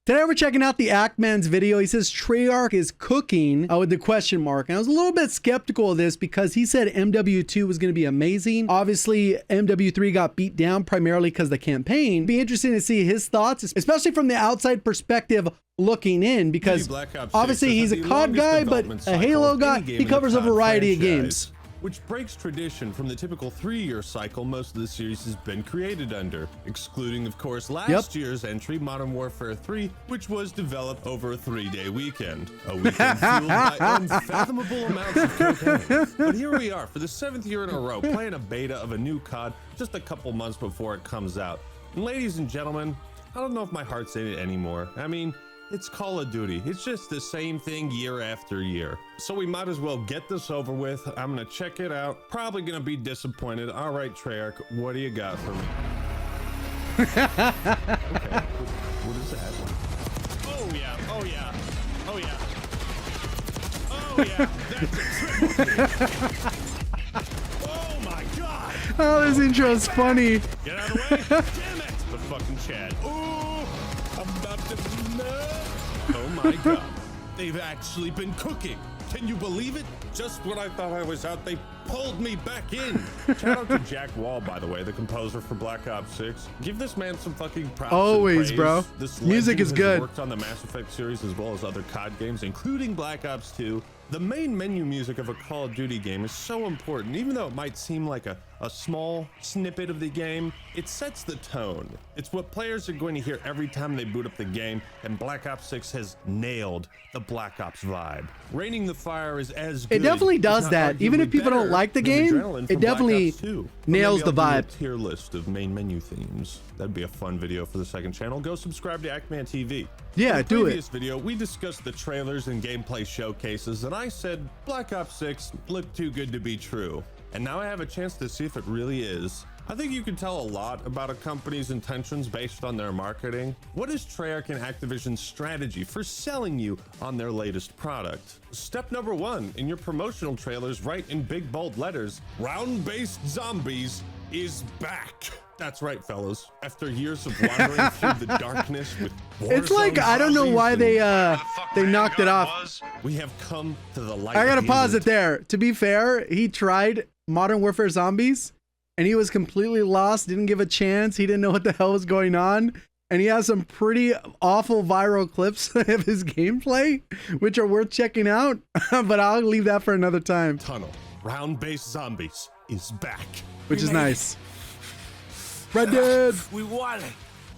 Today we're checking out the Ackman's video. He says Treyarch is cooking with the question mark. And I was a little bit skeptical of this because he said MW2 was going to be amazing. Obviously, MW3 got beat down primarily because of the campaign. Be interesting to see his thoughts, especially from the outside perspective looking in, because obviously he's a COD guy, but a Halo guy. He covers a variety of games. Which breaks tradition from the typical 3-year cycle most of the series has been created under, excluding, of course, last year's entry, Modern Warfare 3, which was developed over a 3-day weekend. A weekend fueled by unfathomable amounts of cocaine. But here we are, for the 7th year in a row, playing a beta of a new COD just a couple months before it comes out. And ladies and gentlemen, I don't know if my heart's in it anymore. I mean, it's Call of Duty. It's just the same thing year after year. So we might as well get this over with. I'm gonna check it out. Probably gonna be disappointed. All right, Treyarch, what do you got for me? Okay, what is that? Oh yeah, oh yeah, oh yeah. Oh yeah, that's a triple. Oh my god. Oh, this intro is funny. Get out of the way. Damn it. The fucking Chad. Ooh, I'm about to... Oh my god, they've actually been cooking. Can you believe it? Just when I thought I was out, they pulled me back in. Shout out to Jack Wall, by the way, the composer for Black Ops 6. Give this man some fucking props. Always, and bro. This music is good. Worked on the Mass Effect series as well as other COD games, including Black Ops 2. The main menu music of a Call of Duty game is so important. Even though it might seem like a small snippet of the game, it sets the tone. It's what players are going to hear every time they boot up the game, and Black Ops 6 has nailed the Black Ops vibe. Raining the Fire is as good. It definitely does that. Even if people don't like the game, it definitely nails the vibe. Tier list of main menu themes. That'd be a fun video for the second channel. Go subscribe to Ackman TV. Yeah, do it. In the previous video, we discussed the trailers and gameplay showcases, and I said Black Ops 6 looked too good to be true. And now I have a chance to see if it really is. I think you can tell a lot about a company's intentions based on their marketing. What is Treyarch and Activision's strategy for selling you on their latest product? Step number 1, in your promotional trailers, write in big bold letters, round-based zombies is back. That's right, fellas. After years of wandering through the darkness with it's like, I don't know why they knocked it off. We have come to the light. I gotta pause it there. To be fair, he tried Modern Warfare Zombies and he was completely lost, didn't give a chance. He didn't know what the hell was going on. And he has some pretty awful viral clips of his gameplay, which are worth checking out. But I'll leave that for another time. Tunnel, round-based zombies is back. Which is nice. Red Dead. We won it.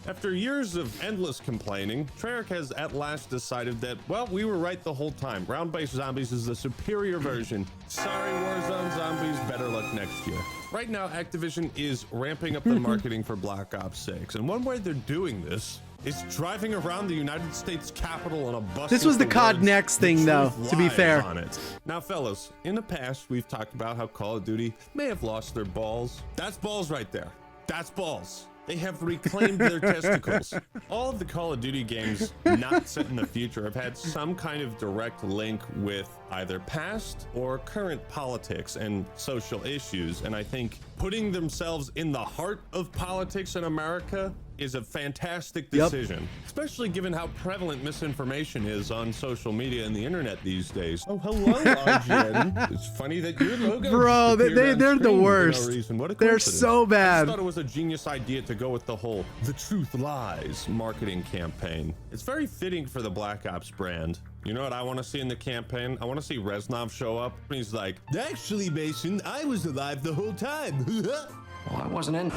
After years of endless complaining, Treyarch has at last decided that, well, we were right the whole time. Round-based zombies is the superior version. Sorry, Warzone zombies, better luck next year. Right now, Activision is ramping up the marketing for Black Ops 6, and one way they're doing this is driving around the United States Capitol on a bus. This was the COD Next thing, though, to be fair. On it. Now, fellas, in the past, we've talked about how Call of Duty may have lost their balls. That's balls right there. That's balls. They have reclaimed their testicles. All of the Call of Duty games not set in the future have had some kind of direct link with either past or current politics and social issues. And I think putting themselves in the heart of politics in America is a fantastic decision, especially given how prevalent misinformation is on social media and the internet these days. Oh, hello, RGN. It's funny that your logo, bro, they're the worst. No they're so bad. I thought it was a genius idea to go with the whole "the truth lies" marketing campaign. It's very fitting for the Black Ops brand. You know what I want to see in the campaign? I want to see Reznov show up. And he's like, actually, Mason, I was alive the whole time. Well, I wasn't in.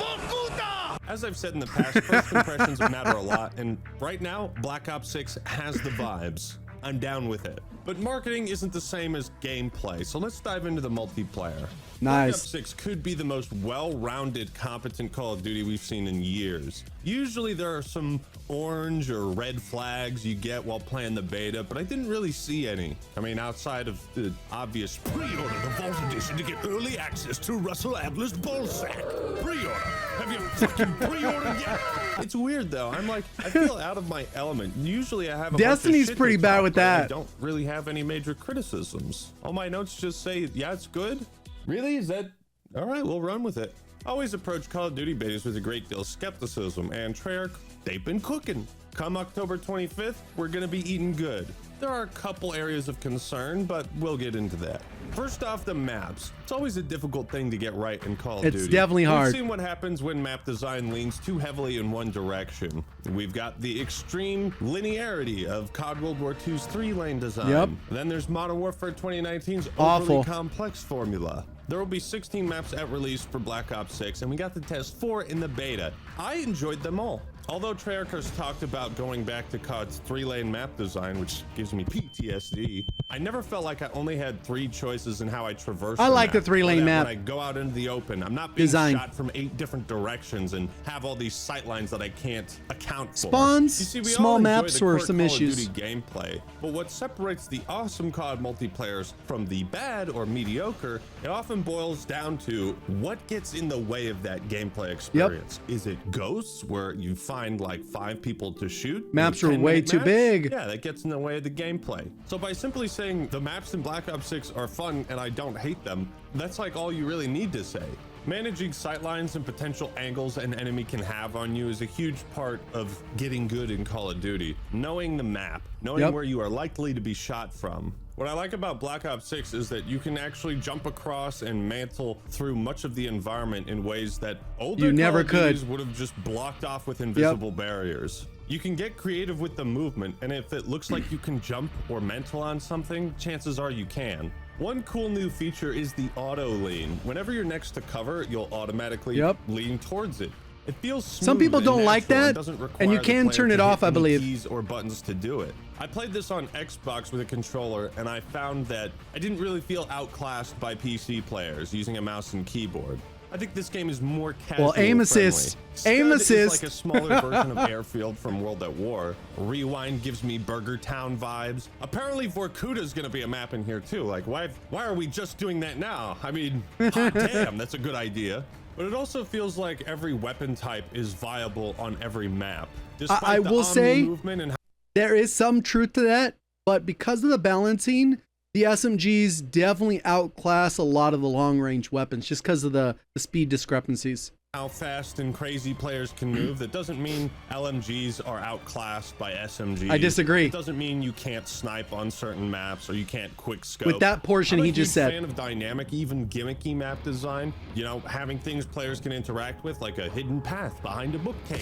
As I've said in the past, first impressions matter a lot, and right now, Black Ops 6 has the vibes. I'm down with it. But marketing isn't the same as gameplay, so let's dive into the multiplayer. Nice. Black Ops 6 could be the most well-rounded, competent Call of Duty we've seen in years. Usually there are some orange or red flags you get while playing the beta, but I didn't really see any. I mean, outside of the obvious pre-order the Vault Edition to get early access to Russell Adler's ballsack. Pre-order. Have you fucking pre-ordered yet? It's weird though. I'm like, I feel out of my element. Usually I have a Destiny's bunch of shit pretty to bad talk, with but I that. don't really have any major criticisms. All my notes just say, yeah, it's good. Really? Is that all right? We'll run with it. Always approach Call of Duty betas with a great deal of skepticism, and Treyarch they've been cooking. Come October 25th, we're gonna be eating good. There are a couple areas of concern, but we'll get into that. First off, the maps. It's always a difficult thing to get right in Call of Duty. It's definitely hard. We've seen what happens when map design leans too heavily in one direction. We've got the extreme linearity of COD World War II's 3-lane design. Yep. Then there's Modern Warfare 2019's Awful. overly complex formula. There will be 16 maps at release for Black Ops 6, and we got to test 4 in the beta. I enjoyed them all. Although Treyarch has talked about going back to COD's 3-lane map design, which gives me PTSD, I never felt like I only had 3 choices in how I traverse. I like the map. 3-lane map. When I go out into the open, I'm not being Design. shot from 8 different directions and have all these sight lines that I can't account for. Spawns, You see, we small all enjoy maps the were core some Call of issues. Duty gameplay, but what separates the awesome COD multiplayers from the bad or mediocre, it often boils down to what gets in the way of that gameplay experience. Is it ghosts where you find like 5 people to shoot? Maps in a are way 10-minute too match? big. Yeah, that gets in the way of the gameplay. So by simply saying the maps in Black Ops 6 are fun and I don't hate them, that's like all you really need to say. Managing sightlines and potential angles an enemy can have on you is a huge part of getting good in Call of Duty. Knowing the map, knowing where you are likely to be shot from. What I like about Black Ops 6 is that you can actually jump across and mantle through much of the environment in ways that older You never Call of Duties could. would have just blocked off with invisible barriers. You can get creative with the movement, and if it looks like you can jump or mantle on something, chances are you can. One cool new feature is the auto lean. Whenever you're next to cover, you'll automatically lean towards it. It feels smooth. Some people and don't like natural that, doesn't require and you the can player turn to it hit off, I any believe. keys or buttons to do it. I played this on Xbox with a controller, and I found that I didn't really feel outclassed by PC players using a mouse and keyboard. I think this game is more casual. Well, aim assist. Aim Scud assist. is like a smaller version of Airfield from World at War. Rewind gives me Burger Town vibes. Apparently Vorkuta gonna be a map in here too. Like, why are we just doing that now? I mean, hot damn, that's a good idea. But it also feels like every weapon type is viable on every map. Despite I the will say movement and there is some truth to that, but because of the balancing, the SMGs definitely outclass a lot of the long-range weapons just because of the speed discrepancies. how fast and crazy players can move, that doesn't mean LMGs are outclassed by SMGs. I disagree. It doesn't mean you can't snipe on certain maps or you can't quick scope. With that portion I'm a he just huge said. fan of dynamic, even gimmicky map design. You know, having things players can interact with, like a hidden path behind a bookcase.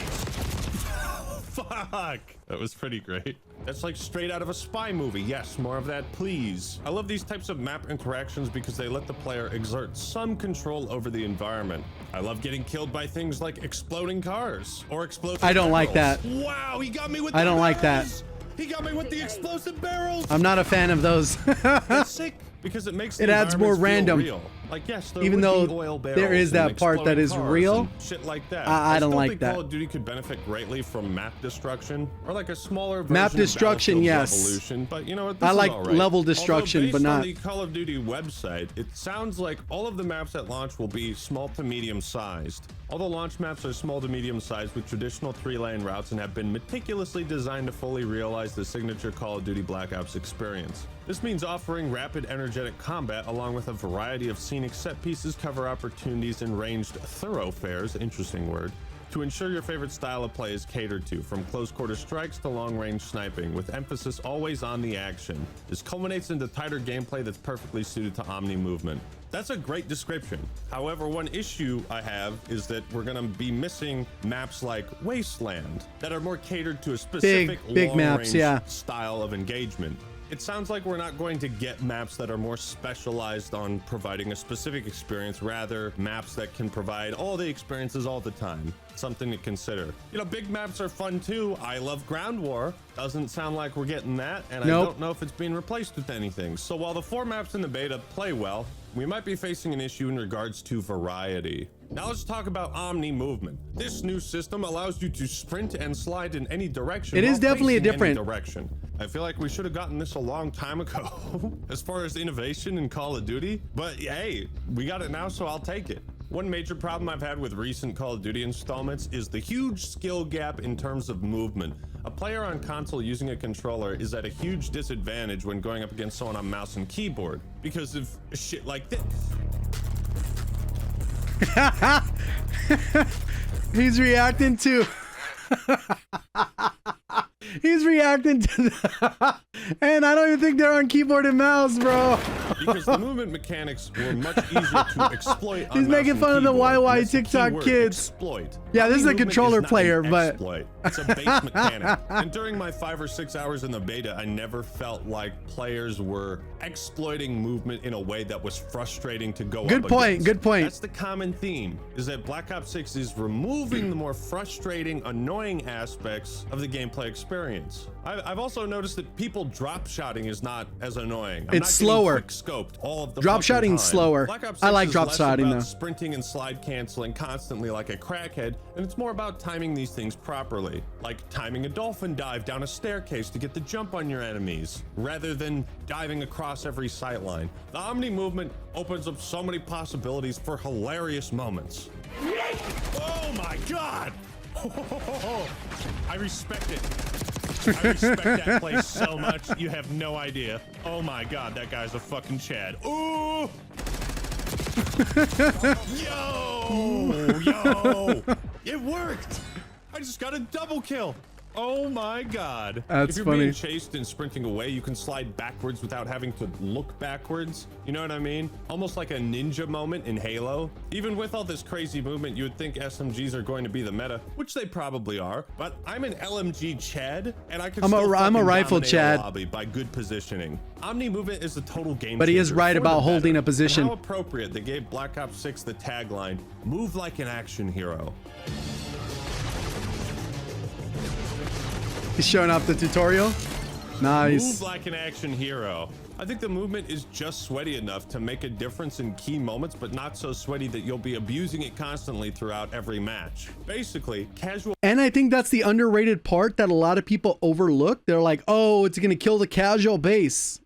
Fuck! That was pretty great. That's like straight out of a spy movie. Yes, more of that, please. I love these types of map interactions because they let the player exert some control over the environment. I love getting killed by things like exploding cars or explosive I don't like barrels. that. Wow, he got me with I the don't like that. barrels! He got me with the explosive barrels! I'm not a fan of those. That's sick because it makes the It adds more environments feel random. real. Like, yes, there Even would though be oil there barrels is that and part that exploding is cars real, and shit like that. I don't still like think that. Call of Duty could benefit greatly from map destruction or like a smaller version Map of destruction, Battlefield's yes. Revolution, but you know what? I This is like all right. level destruction, Although but based not- on the Call of Duty website, it sounds like all of the maps at launch will be small to medium sized. All the launch maps are small to medium sized with traditional 3-lane routes and have been meticulously designed to fully realize the signature Call of Duty Black Ops experience. This means offering rapid, energetic combat along with a variety of scenic set pieces, cover opportunities, and ranged thoroughfares, interesting word, to ensure your favorite style of play is catered to, from close quarter strikes to long range sniping, with emphasis always on the action. This culminates into tighter gameplay that's perfectly suited to Omni movement. That's a great description. However, one issue I have is that we're gonna be missing maps like Wasteland that are more catered to a specific big long maps, range yeah. style of engagement. It sounds like we're not going to get maps that are more specialized on providing a specific experience, rather maps that can provide all the experiences all the time. Something to consider. You know, big maps are fun too. I love Ground War. Doesn't sound like we're getting that, and I don't know if it's being replaced with anything. So while the 4 maps in the beta play well, we might be facing an issue in regards to variety. Now let's talk about Omni movement. This new system allows you to sprint and slide in any direction. It is while definitely a facing any different direction. I feel like we should have gotten this a long time ago as far as innovation in Call of Duty, but hey, we got it now, so I'll take it. One major problem I've had with recent Call of Duty installments is the huge skill gap in terms of movement. A player on console using a controller is at a huge disadvantage when going up against someone on mouse and keyboard because of shit like this. He's reacting to He's reacting to that. And I don't even think they're on keyboard and mouse, bro. Because the movement mechanics were much easier to exploit on He's making mouse fun of and the keyboard, and YY that's the TikTok keyword, kids. Exploit. Yeah, this is a Movement controller not player, an but exploit. It's a base mechanic. And during my 5 or 6 hours in the beta, I never felt like players were exploiting movement in a way that was frustrating to go Good up point, against. good point. That's the common theme, is that Black Ops 6 is removing the more frustrating, annoying aspects of the gameplay experience. I've also noticed that people drop shotting is not as annoying. I'm It's not slower. quick scoped all of the Drop fucking shotting's time. slower. Black Ops I 6 like is drop less shotting, about though. sprinting and slide canceling constantly like a crackhead, and it's more about timing these things properly, like timing a dolphin dive down a staircase to get the jump on your enemies, rather than diving across every sightline. The Omni movement opens up so many possibilities for hilarious moments. Oh my god! I respect it. I respect that place so much, you have no idea. Oh my god, that guy's a fucking Chad. Ooh! Yo! It worked! I just got a double kill. Oh my god. That's if you're funny. being chased and sprinting away, you can slide backwards without having to look backwards. You know what I mean? Almost like a ninja moment in Halo. Even with all this crazy movement, you would think SMGs are going to be the meta, which they probably are. But I'm an LMG Chad, and I can I'm a still rifle dominate a Chad. lobby by good positioning. Omni movement is a total game But he is changer right for about the holding better. a position. And how appropriate they gave Black Ops 6 the tagline, "Move like an action hero." He's showing off the tutorial. Nice. Move like an action hero. I think the movement is just sweaty enough to make a difference in key moments, but not so sweaty that you'll be abusing it constantly throughout every match. Basically, casual. And I think that's the underrated part that a lot of people overlook. They're like, oh, it's going to kill the casual base.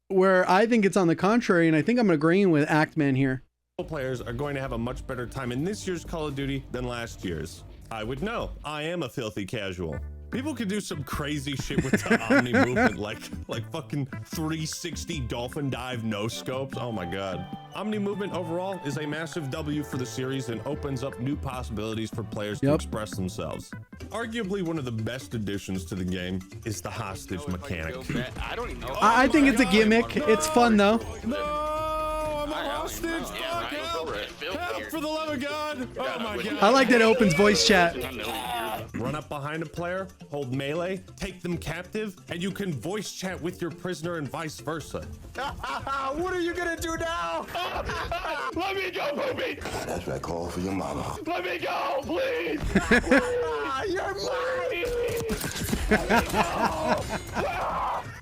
Where I think it's on the contrary, and I think I'm agreeing with Actman here. Players are going to have a much better time in this year's Call of Duty than last year's. I would know. I am a filthy casual. People can do some crazy shit with the Omni movement, like fucking 360 dolphin dive no scopes. Oh my god. Omni movement overall is a massive W for the series and opens up new possibilities for players to express themselves. Arguably one of the best additions to the game is the hostage mechanic. I don't even know. I think it's a gimmick. It's fun though. No, I'm a hostage. Fuck, help. Help, for the love of God. Oh my god. I like that it opens voice chat. Run up behind a player, hold melee, take them captive, and you can voice chat with your prisoner and vice versa. What are you gonna do now? Let me go, Poopy! That's what I call for your mama. Let me go, please! You're mine!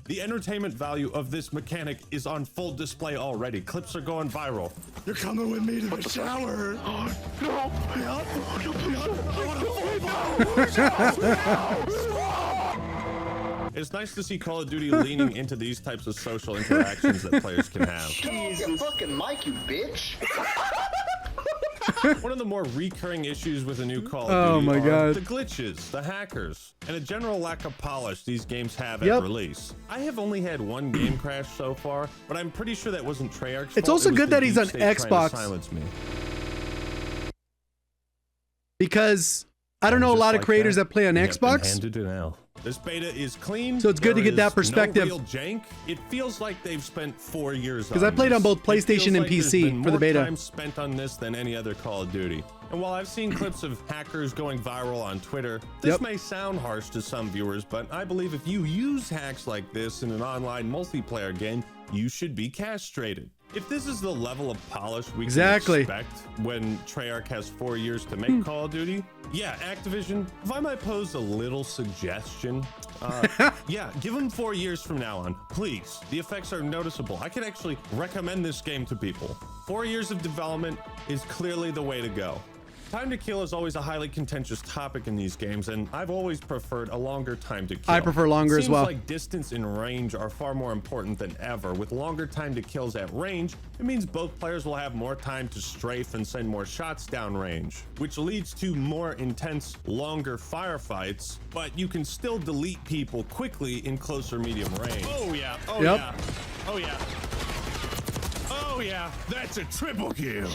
The entertainment value of this mechanic is on full display already. Clips are going viral. You're coming with me to the shower. It's nice to see Call of Duty leaning into these types of social interactions that players can have. Your fucking mic, you bitch. One of the more recurring issues with a new Call Oh of Duty my are God. the glitches, the hackers, and a general lack of polish these games have at Yep. release. I have only had one game crash so far, but I'm pretty sure that wasn't Treyarch's It's fault. also It was good the that he's deep on state trying to Xbox. silence me. Because I don't know a Just lot of like creators that play on we have been Xbox. handed an L. This beta is clean. So it's good to There get that is perspective. No real jank. It feels like they've spent 4 years. Because I played on both this. It feels PlayStation and like there's PC been for the more beta. Time spent on this than any other Call of Duty. And while I've seen clips of hackers going viral on Twitter, this may sound harsh to some viewers, but I believe if you use hacks like this in an online multiplayer game, you should be castrated. If this is the level of polish we can expect when Treyarch has 4 years to make Call of Duty, yeah, Activision, if I might pose a little suggestion, yeah, give them 4 years from now on, please. The effects are noticeable. I can actually recommend this game to people. 4 years of development is clearly the way to go. Time to kill is always a highly contentious topic in these games, and I've always preferred a longer time to kill. I prefer longer as well. Seems like distance and range are far more important than ever. With longer time to kills at range, it means both players will have more time to strafe and send more shots downrange, which leads to more intense, longer firefights, but you can still delete people quickly in closer medium range. Oh yeah, oh yeah, oh yeah. Oh yeah, that's a triple kill.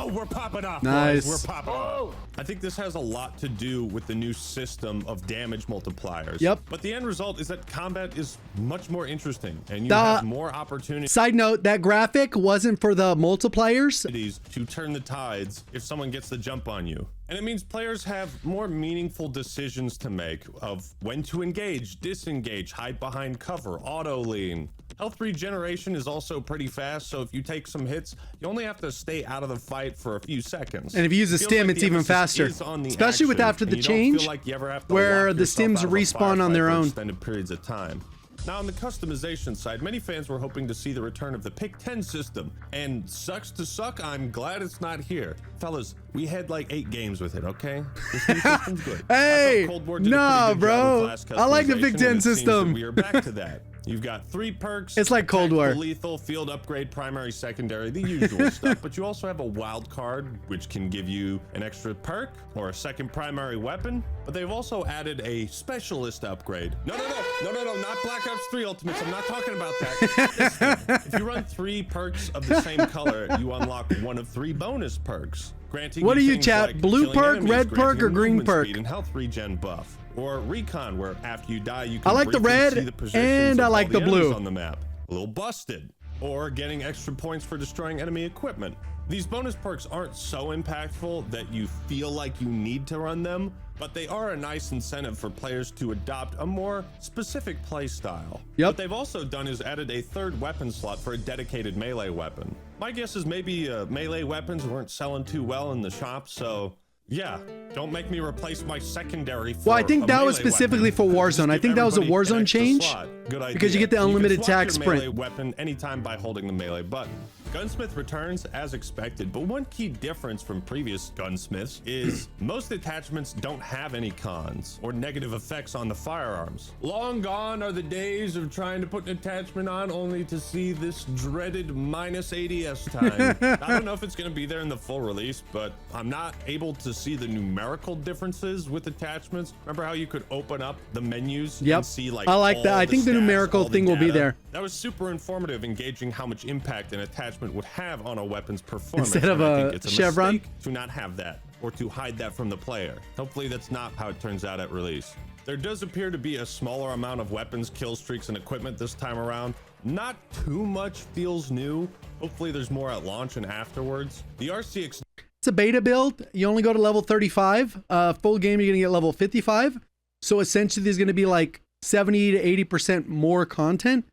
Oh, we're popping off. Nice. Boys. We're popping off. I think this has a lot to do with the new system of damage multipliers. Yep. But the end result is that combat is much more interesting and you have more opportunities. Side note, that graphic wasn't for the multipliers. To turn the tides if someone gets the jump on you. And it means players have more meaningful decisions to make of when to engage, disengage, hide behind cover, auto lean. Health regeneration is also pretty fast, so if you take some hits, you only have to stay out of the fight for a few seconds. And if you use a stim, it's even faster. Especially with after the change, where the stims respawn on their own. Extended periods of time. Now, on the customization side, many fans were hoping to see the return of the Pick 10 system, and sucks to suck, I'm glad it's not here. Fellas, we had like 8 games with it, okay? This new system's good. Hey, nah, bro. I like the Pick 10 system. system. We are back to that. You've got 3 perks. It's like Cold War. Lethal, field upgrade, primary, secondary, the usual stuff. But you also have a wild card, which can give you an extra perk or a second primary weapon. But they've also added a specialist upgrade. No, not Black Ops 3 Ultimates. I'm not talking about that. If you run 3 perks of the same color, you unlock one of 3 bonus perks. Granting what are you, things chat? like Blue killing perk, enemies, red perk, granting or green movement perk? speed and health regen buff. Or recon, where after you die, you can I like the briefly red see the positions and I of all like the enemies blue on the map. A little busted. Or getting extra points for destroying enemy equipment. These bonus perks aren't so impactful that you feel like you need to run them, but they are a nice incentive for players to adopt a more specific play style. Yep. What they've also done is added a 3rd weapon slot for a dedicated melee weapon. My guess is maybe melee weapons weren't selling too well in the shop, so yeah, don't make me replace my secondary for Well, I think that was specifically for Warzone. I think that was a Warzone change because you get the unlimited attack sprint. Melee weapon anytime by holding the melee button. Gunsmith returns as expected, but one key difference from previous gunsmiths is most attachments don't have any cons or negative effects on the firearms. Long gone are the days of trying to put an attachment on only to see this dreaded minus ADS time. I don't know if it's going to be there in the full release, but I'm not able to see the numerical differences with attachments. Remember how you could open up the menus and see like I like that. I think the numerical thing will be there. That was super informative in gauging how much impact an attachment would have on a weapon's performance. Instead of a chevron to not have that or to hide that from the player. Hopefully that's not how it turns out at release. There does appear to be a smaller amount of weapons, kill streaks, and equipment this time around. Not too much feels new. Hopefully there's more at launch and afterwards. The RCX, it's a beta build. You only go to level 35. Full game, you're gonna get level 55. So essentially there's gonna be like 70 to 80% more content.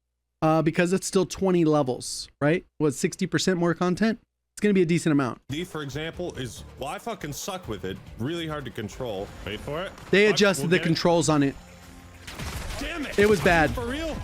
Because it's still 20 levels, right? What, 60% more content? It's gonna be a decent amount. for example, is, well, I fucking suck with it. Really hard to control. Wait for it. They adjusted the controls on it. Damn it! It was bad. For real?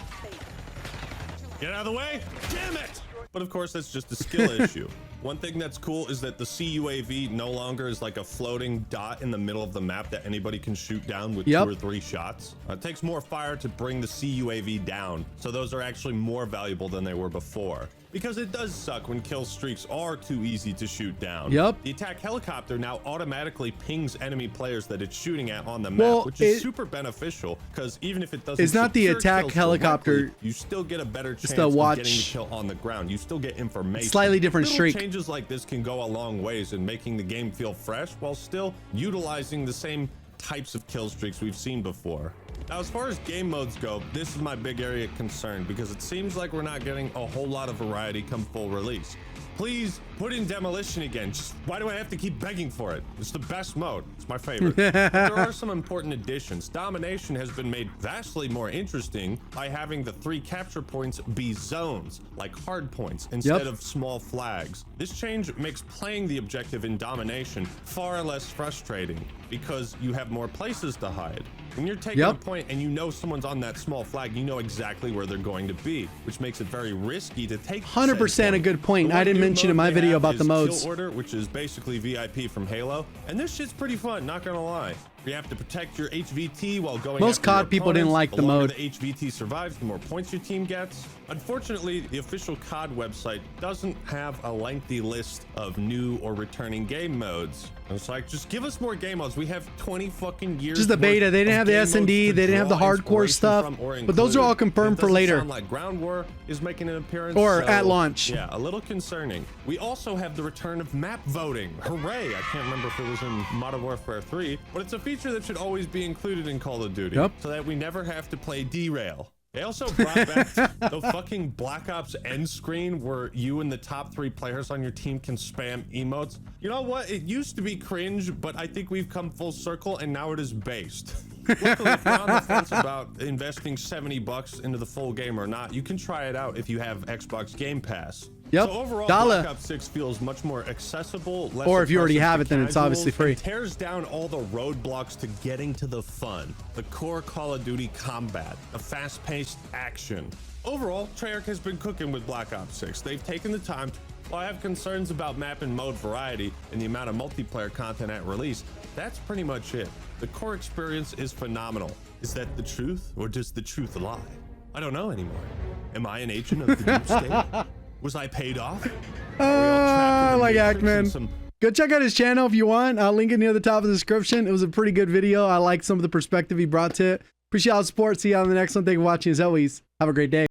Get out of the way! Damn it! But of course, that's just a skill issue. One thing that's cool is that the CUAV no longer is like a floating dot in the middle of the map that anybody can shoot down with 2 or 3 shots. It takes more fire to bring the CUAV down, so those are actually more valuable than they were before. Because it does suck when kill streaks are too easy to shoot down. The attack helicopter now automatically pings enemy players that it's shooting at on the map, which is super beneficial, because even if it doesn't, it's not the attack helicopter, you still get a better chance of getting the kill on the ground. You still get information. Slightly different streak. Changes like this can go a long ways in making the game feel fresh while still utilizing the same types of kill streaks we've seen before. Now, as far as game modes go, this is my big area of concern because it seems like we're not getting a whole lot of variety come full release. Please put in Demolition again. Just, why do I have to keep begging for it? It's the best mode. It's my favorite. There are some important additions. Domination has been made vastly more interesting by having the 3 capture points be zones, like hard points, instead of small flags. This change makes playing the objective in Domination far less frustrating because you have more places to hide. When you're taking a point and you know someone's on that small flag, you know exactly where they're going to be, which makes it very risky to take. 100% a good point. I didn't mention in my video about the modes. Kill Order, which is basically VIP from Halo, and this shit's pretty fun, not gonna lie. You have to protect your HVT while going Most after your COD people didn't opponents. like the longer mode. The HVT survives, the more points your team gets. Unfortunately, the official COD website doesn't have a lengthy list of new or returning game modes. And it's like, just give us more game modes. We have 20 fucking years. Just the beta. They didn't have the S&D. They didn't have the hardcore stuff. But those are all confirmed for later. Sound like Ground War is making an appearance. Or at launch. Yeah, a little concerning. We also have the return of map voting. Hooray! I can't remember if it was in Modern Warfare 3, but it's a feature that should always be included in Call of Duty, so that we never have to play derail. They also brought back the fucking Black Ops end screen where you and the top 3 players on your team can spam emotes. You know what? It used to be cringe, but I think we've come full circle and now it is based. Luckily, if you're on the fence about investing $70 into the full game or not, you can try it out if you have Xbox Game Pass. Yep. So overall, Dollar. Black Ops 6 feels much more accessible, less Or if you already oppressive have to it, then it's casuals, obviously free. and tears down all the roadblocks to getting to the fun, the core Call of Duty combat, the fast-paced action. Overall, Treyarch has been cooking with Black Ops 6. They've taken the time to, while I have concerns about map and mode variety and the amount of multiplayer content at release, that's pretty much it. The core experience is phenomenal. Is that the truth, or does the truth lie? I don't know anymore. Am I an agent of the deep state? Was I paid off? Like Ackman. Go check out his channel if you want. I'll link it near the top of the description. It was a pretty good video. I like some of the perspective he brought to it. Appreciate all the support. See you on the next one. Thank you for watching as always. Have a great day.